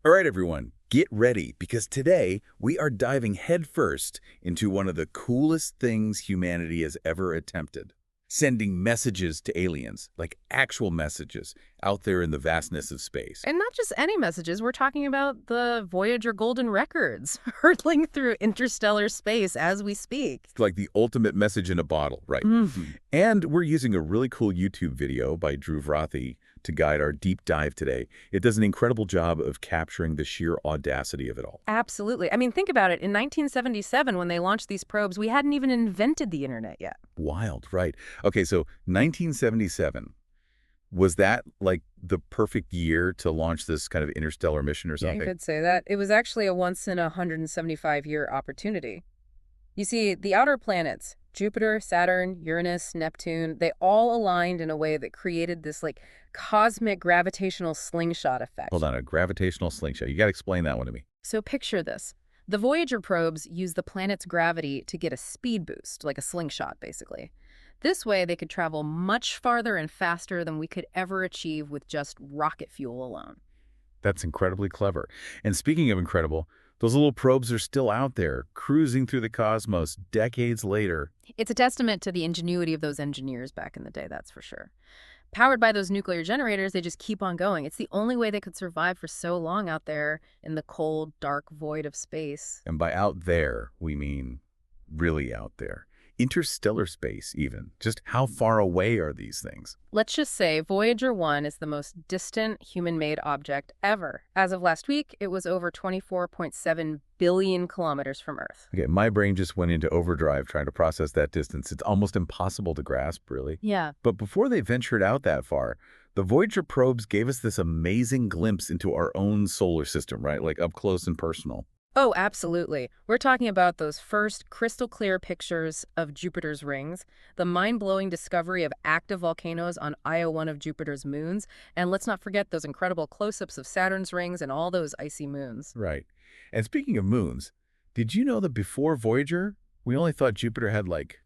All right, everyone, get ready because today we are diving headfirst into one of the coolest things humanity has ever attempted. Sending messages to aliens, like actual messages, out there in the vastness of space. And not just any messages, we're talking about the Voyager golden records hurtling through interstellar space as we speak. It's like the ultimate message in a bottle, right? Mhm. And we're using a really cool YouTube video by Drew Vrothy to guide our deep dive today. It does an incredible job of capturing the sheer audacity of it all. Absolutely. I mean, think about it. In 1977, when they launched these probes, we hadn't even invented the internet yet. Wild, right? Okay, so 1977, was that like the perfect year to launch this kind of interstellar mission or Yeah, you something? could say that. It was actually a once in a 175-year opportunity. You see, the outer planets, Jupiter, Saturn, Uranus, Neptune, they all aligned in a way that created this cosmic gravitational slingshot Hold effect. on, a gravitational slingshot. You got to explain that one to me. So picture this. The Voyager probes use the planet's gravity to get a speed boost, like a slingshot, basically. This way, they could travel much farther and faster than we could ever achieve with just rocket fuel alone. That's incredibly clever. And speaking of incredible, those little probes are still out there, cruising through the cosmos decades later. It's a testament to the ingenuity of those engineers back in the day, that's for sure. Powered by those nuclear generators, they just keep on going. It's the only way they could survive for so long out there in the cold, dark void of space. And by out there, we mean really out there. Interstellar space, even. Just how far away are these things? Let's just say Voyager 1 is the most distant human-made object ever. As of last week, it was over 24.7 billion kilometers from Earth. Okay, my brain just went into overdrive trying to process that distance. It's almost impossible to grasp, really. Yeah. But before they ventured out that far, the Voyager probes gave us this amazing glimpse into our own solar system, right? Like up close and personal. Oh, absolutely. We're talking about those first crystal clear pictures of Jupiter's rings, the mind-blowing discovery of active volcanoes on Io, one of Jupiter's moons, and let's not forget those incredible close-ups of Saturn's rings and all those icy moons. Right. And speaking of moons, did you know that before Voyager, we only thought Jupiter had like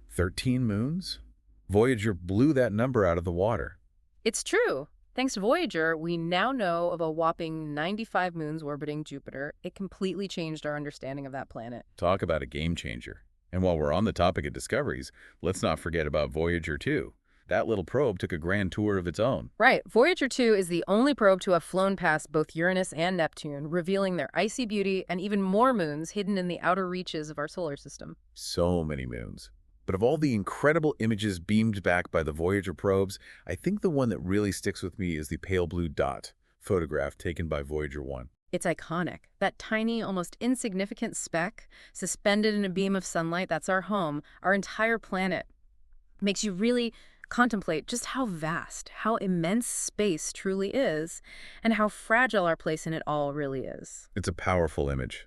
13 moons? Voyager blew that number out of the water. It's true. Thanks to Voyager, we now know of a whopping 95 moons orbiting Jupiter. It completely changed our understanding of that planet. Talk about a game changer. And while we're on the topic of discoveries, let's not forget about Voyager 2. That little probe took a grand tour of its own. Right. Voyager 2 is the only probe to have flown past both Uranus and Neptune, revealing their icy beauty and even more moons hidden in the outer reaches of our solar system. So many moons. But of all the incredible images beamed back by the Voyager probes, I think the one that really sticks with me is the pale blue dot photograph taken by Voyager 1. It's iconic. That tiny, almost insignificant speck, suspended in a beam of sunlight, that's our home, our entire planet. Makes you really contemplate just how vast, how immense space truly is, and how fragile our place in it all really is. It's a powerful image.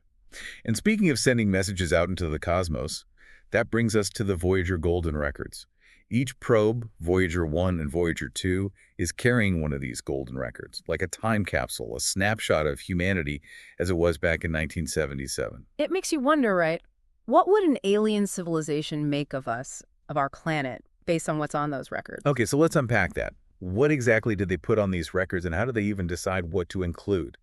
And speaking of sending messages out into the cosmos, that brings us to the Voyager golden records. Each probe, Voyager 1 and Voyager 2, is carrying one of these golden records, like a time capsule, a snapshot of humanity as it was back in 1977. It makes you wonder, right? What would an alien civilization make of us, of our planet, based on what's on those records? Okay, so let's unpack that. What exactly did they put on these records, and how did they even decide what to include?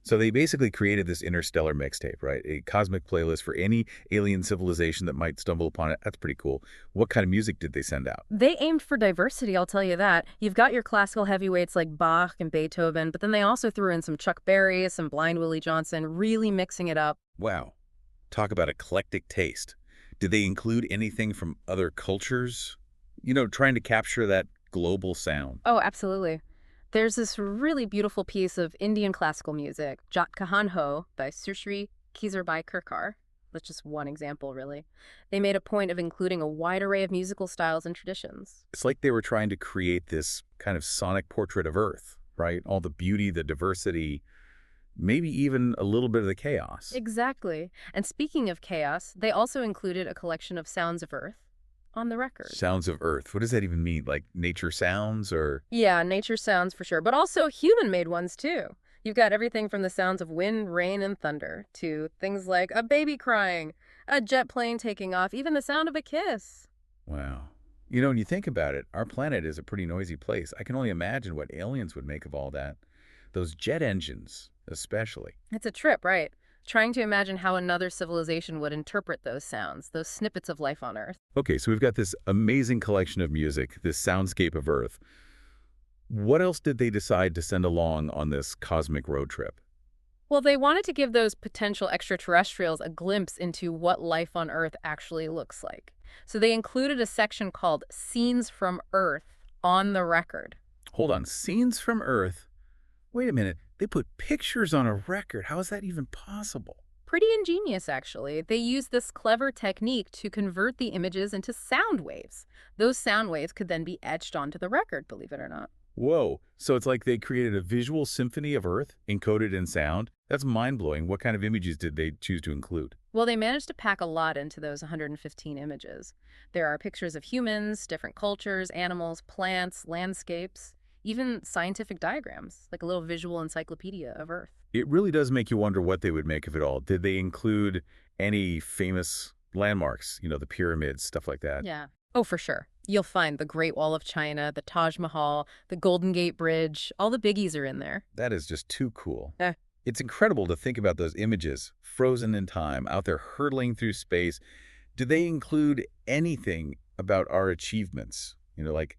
So they basically created this interstellar mixtape, right? A cosmic playlist for any alien civilization that might stumble upon it. That's pretty cool. What kind of music did they send out? They aimed for diversity, I'll tell you that. You've got your classical heavyweights like Bach and Beethoven, but then they also threw in some Chuck Berry, some Blind Willie Johnson, really mixing it up. Wow. Talk about eclectic taste. Did they include anything from other cultures? You know, trying to capture that global sound. Oh, absolutely. There's this really beautiful piece of Indian classical music, Jat Kahan Ho by Sushri Kizarbai Kirkar. That's just one example, really. They made a point of including a wide array of musical styles and traditions. It's like they were trying to create this kind of sonic portrait of Earth, right? All the beauty, the diversity, maybe even a little bit of the chaos. Exactly. And speaking of chaos, they also included a collection of sounds of Earth on the record. Sounds of Earth. What does that even mean? Like nature sounds or? Yeah, nature sounds for sure, but also human-made ones too. You've got everything from the sounds of wind, rain, and thunder to things like a baby crying, a jet plane taking off, even the sound of a kiss. Wow. You know, when you think about it, our planet is a pretty noisy place. I can only imagine what aliens would make of all that. those jet engines, especially. It's a trip, right? Trying to imagine how another civilization would interpret those sounds, those snippets of life on Earth. Okay, so we've got this amazing collection of music, this soundscape of Earth. What else did they decide to send along on this cosmic road trip? Well, they wanted to give those potential extraterrestrials a glimpse into what life on Earth actually looks like. So they included a section called Scenes from Earth on the record. Hold on, scenes from Earth? Wait a minute, they put pictures on a record. How is that even possible? Pretty ingenious, actually. They used this clever technique to convert the images into sound waves. Those sound waves could then be etched onto the record, believe it or not. Whoa, so it's like they created a visual symphony of Earth encoded in sound? That's mind-blowing. What kind of images did they choose to include? Well, they managed to pack a lot into those 115 images. There are pictures of humans, different cultures, animals, plants, landscapes, even scientific diagrams, like a little visual encyclopedia of Earth. It really does make you wonder what they would make of it all. Did they include any famous landmarks, the pyramids, stuff like that? Yeah. Oh, for sure. You'll find the Great Wall of China, the Taj Mahal, the Golden Gate Bridge. All the biggies are in there. That is just too cool. Eh. It's incredible to think about those images, frozen in time, out there hurtling through space. Do they include anything about our achievements? Like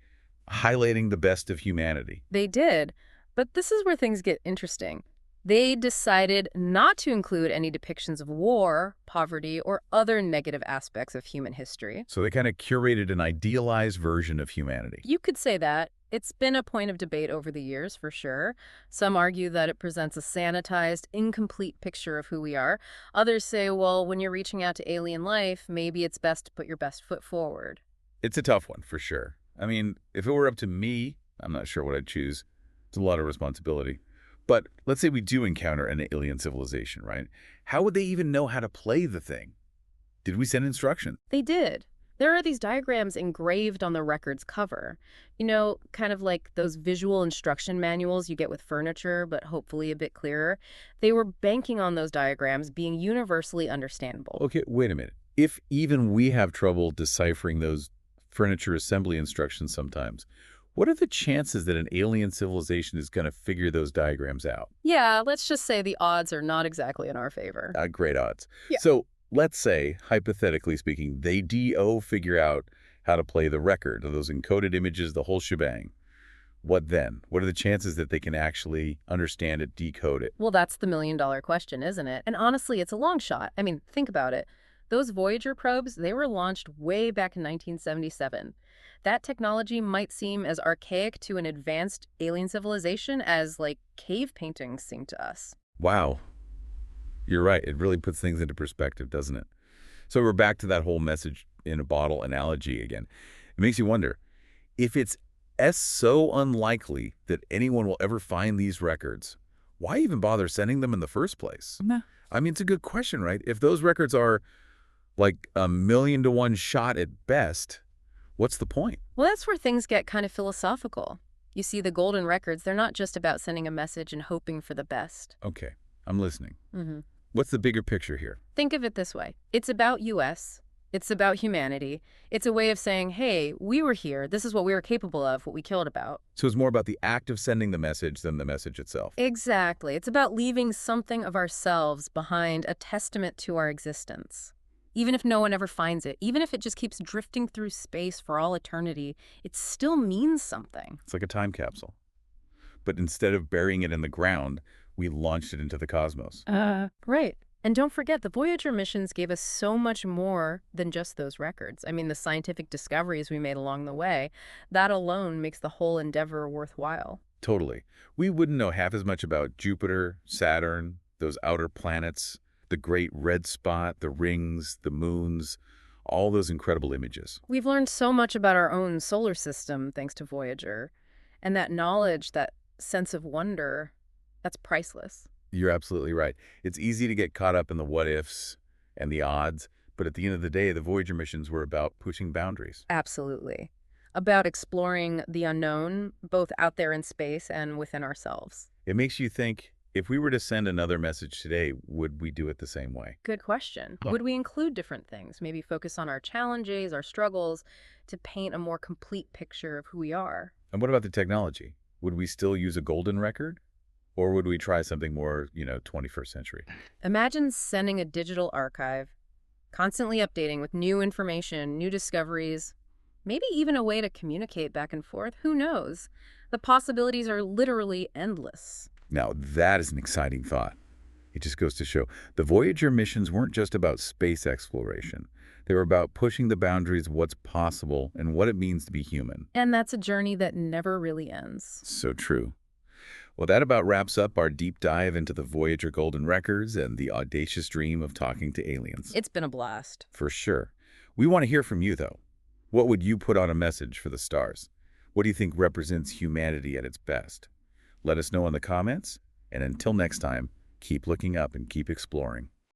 highlighting the best of humanity? They did, but this is where things get interesting. They decided not to include any depictions of war, poverty, or other negative aspects of human history. So they kind of curated an idealized version of humanity. You could say that. It's been a point of debate over the years, for sure. Some argue that it presents a sanitized, incomplete picture of who we are. Others say, well, when you're reaching out to alien life, maybe it's best to put your best foot forward. It's a tough one, for sure. I mean, if it were up to me, I'm not sure what I'd choose. It's a lot of responsibility. But let's say we do encounter an alien civilization, right? How would they even know how to play the thing? Did we send instruction? They did. There are these diagrams engraved on the record's cover. Kind of like those visual instruction manuals you get with furniture, but hopefully a bit clearer. They were banking on those diagrams being universally understandable. Okay, wait a minute. If even we have trouble deciphering those furniture assembly instructions sometimes, what are the chances that an alien civilization is going to figure those diagrams out? Yeah, let's just say the odds are not exactly in our favor. Great odds. Yeah. So let's say, hypothetically speaking, they figure out how to play the record of those encoded images, the whole shebang. What then? What are the chances that they can actually understand it, decode it? Well, that's the million-dollar question, isn't it? And honestly, it's a long shot. I mean, think about it. Those Voyager probes, they were launched way back in 1977. That technology might seem as archaic to an advanced alien civilization as, like, cave paintings seem to us. Wow. You're right. It really puts things into perspective, doesn't it? So we're back to that whole message in a bottle analogy again. It makes you wonder, if it's so unlikely that anyone will ever find these records, why even bother sending them in the first place? Nah. I mean, it's a good question, right? If those records are like 1,000,000 to 1 shot at best, what's the point? Well, that's where things get kind of philosophical. You see, the golden records, they're not just about sending a message and hoping for the best. Okay, I'm listening. Mm-hmm. What's the bigger picture here? Think of it this way. It's about US. It's about humanity. It's a way of saying, hey, we were here. This is what we were capable of, what we cared about. So it's more about the act of sending the message than the message itself. Exactly. It's about leaving something of ourselves behind, a testament to our existence. Even if no one ever finds it, even if it just keeps drifting through space for all eternity, it still means something. It's like a time capsule. But instead of burying it in the ground, we launched it into the cosmos. Right. And don't forget, the Voyager missions gave us so much more than just those records. I mean, the scientific discoveries we made along the way, that alone makes the whole endeavor worthwhile. Totally. We wouldn't know half as much about Jupiter, Saturn, those outer planets, the great red spot, the rings, the moons, all those incredible images. We've learned so much about our own solar system thanks to Voyager. And that knowledge, that sense of wonder, that's priceless. You're absolutely right. It's easy to get caught up in the what-ifs and the odds, but at the end of the day, the Voyager missions were about pushing boundaries. Absolutely. About exploring the unknown, both out there in space and within ourselves. It makes you think, if we were to send another message today, would we do it the same way? Good question. Huh. Would we include different things? Maybe focus on our challenges, our struggles, to paint a more complete picture of who we are? And what about the technology? Would we still use a golden record? Or would we try something more, 21st century? Imagine sending a digital archive, constantly updating with new information, new discoveries, maybe even a way to communicate back and forth. Who knows? The possibilities are literally endless. Now, that is an exciting thought. It just goes to show the Voyager missions weren't just about space exploration. They were about pushing the boundaries of what's possible and what it means to be human. And that's a journey that never really ends. So true. Well, that about wraps up our deep dive into the Voyager Golden Records and the audacious dream of talking to aliens. It's been a blast. For sure. We want to hear from you, though. What would you put on a message for the stars? What do you think represents humanity at its best? Let us know in the comments, and until next time, keep looking up and keep exploring.